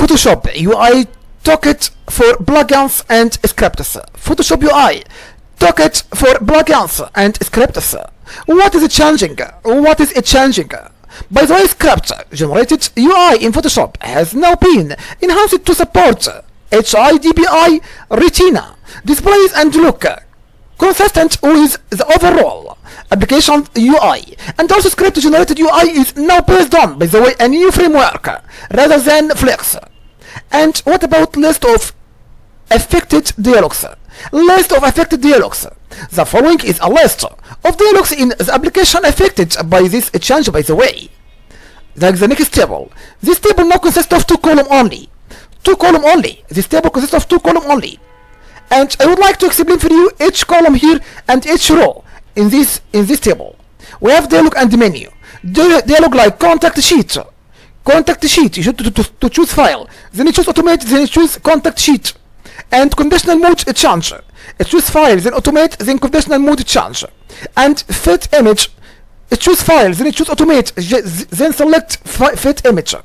Photoshop UI Toolkit for plugins and scripts. Photoshop UI Toolkit for plugins and scripts. What is it changing? What is it changing? By the way, script generated UI in Photoshop has now been enhanced to support HiDPI Retina displays and look consistent with the overall application UI. And also script generated UI is now based on, by the way, a new framework rather than Flex. And what about list of affected dialogs? List of affected dialogs. The following is a list of dialogs in the application affected by this change, by the way. Like the next table. This table now consists of two columns only. Two columns only. This table consists of two columns only. And I would like to explain for you each column here and each row in this table. We have dialog and menu. Dialog like contact sheet. Contact sheet. You should to choose file. Then you choose automate. Then you choose contact sheet. And conditional mode change. Choose file. Then automate. Then conditional mode change. And fit image. Choose file. Then you choose automate. Then select fit image.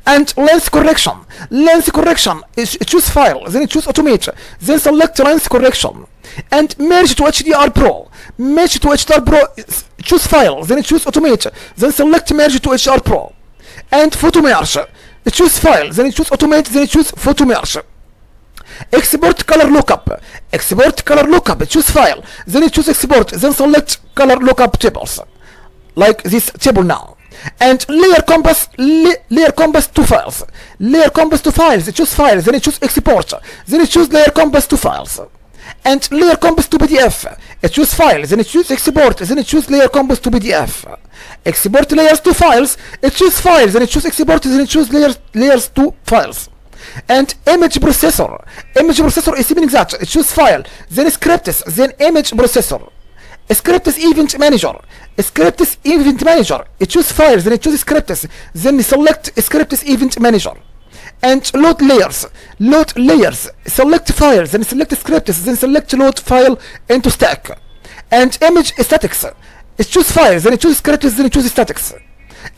And lens correction. Lens correction. Choose file. Then you choose automate. Then select lens correction. And merge to HDR Pro. Merge to HDR Pro. Choose file. Then you choose automate. Then select merge to HDR Pro. And Photomerge. Choose file. Then you choose automate. Then you choose Photomerge. Export color lookup. Export color lookup. Choose file. Then you choose export. Then select color lookup tables. Like this table now. And layer compass to files. Layer compass to files. Choose files. Then you choose export. Then you choose layer compass to files. And layer compass to PDF. Choose files. Then you choose export. Then you choose layer compass to PDF. Export layers to files. Choose files. Then you choose export. Then you choose layers to files. And image processor. Image processor is meaning that choose file. Then scripts. Then image processor. Scripts event manager. Scripts event manager. Choose files. Then choose scripts. Then select scripts event manager. And load layers. Load layers. Select files. Then select scripts. Then select load file into stack. And image statics. Choose files. Then choose scripts. Then choose statics.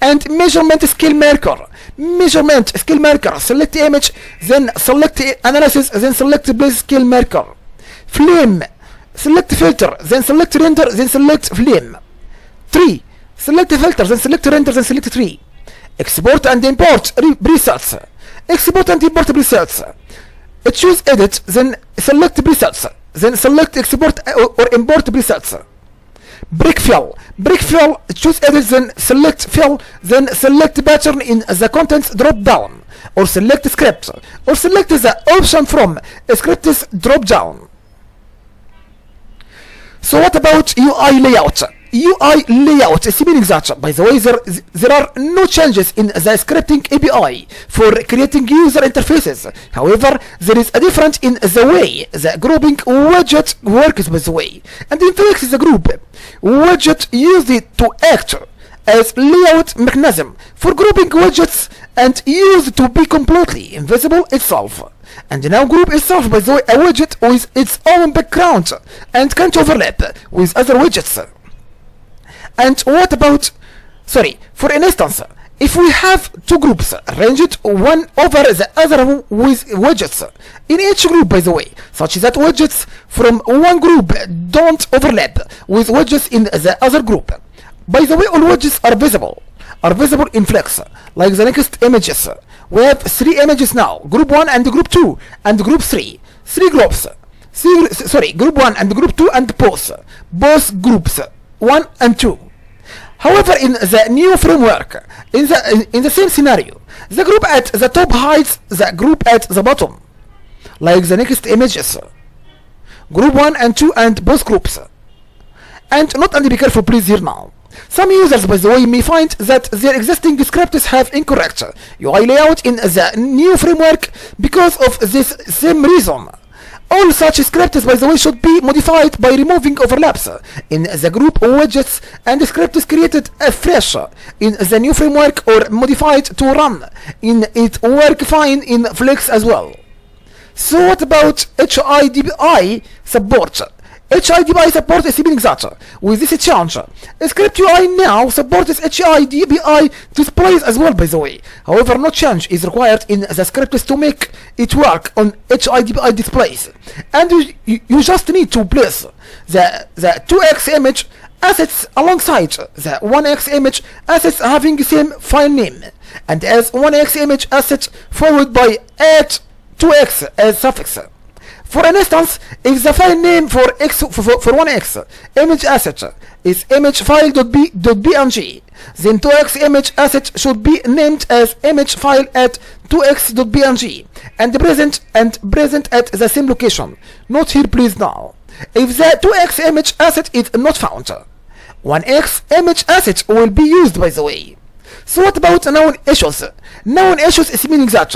And measurement scale marker. Measurement scale marker. Select image. Then select analysis. Then select place scale marker. Flame. Select filter. Then select render. Then select flame. Tree. Select filter. Then select render. Then select tree. Export and import presets. Export and import presets. Choose edit. Then select presets. Then select export or import presets. Brick fill. Brick fill. Choose edit. Then select fill. Then select pattern in the contents drop down. Or select script. Or select the option from scripts drop down. So what about UI layout? UI layout is meaning that, by the way, there are no changes in the scripting API for creating user interfaces. However, there is a difference in the way the grouping widget works, by the way. And in fact, the group widget used to act as layout mechanism for grouping widgets and used to be completely invisible itself. And now group itself, by the way, a widget with its own background and can't overlap with other widgets. And what about, for an instance, if we have two groups arranged one over the other with widgets in each group, by the way, such that widgets from one group don't overlap with widgets in the other group. By the way, all widgets are visible in Flex, like the next images. We have three images now, group 1 and group 2 and group 3. Three groups. Group 1 and group 2 and both groups 1 and 2. However, in the new framework, in the same scenario, the group at the top hides the group at the bottom, like the next images. Group 1 and 2 and both groups. And not only be careful please here now. Some users, by the way, may find that their existing scripts have incorrect UI layout in the new framework because of this same reason. All such scripts, by the way, should be modified by removing overlaps in the group widgets and scripts created afresh in the new framework or modified to run in it work fine in Flex as well. So what about HiDPI support? HiDPI support is meaning that with this change, Script UI now supports HiDPI displays as well, by the way. However, no change is required in the scripts to make it work on HiDPI displays. And you just need to place the 2x image assets alongside the 1x image assets having the same file name, and as 1x image asset followed by 2x as suffix. For instance, if the file name for 1x image asset is image file.png, then 2x image asset should be named as image file at 2x.png and present at the same location. Note here please now. If the 2x image asset is not found, 1x image asset will be used, by the way. So what about known issues? Known issues is meaning that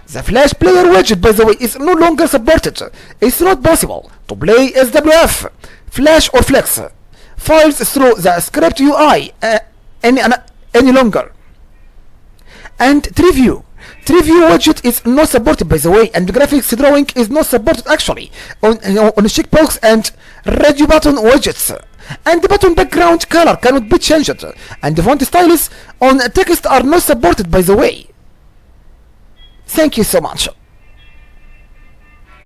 the Flash Player widget, by the way, is no longer supported. It's not possible to play SWF, Flash or Flex files through the Script UI any longer. And Tree View widget is not supported, by the way, and graphics drawing is not supported actually on checkbox and radio button widgets. And the button background color cannot be changed, and the font styles on text are not supported, by the way. Thank you so much.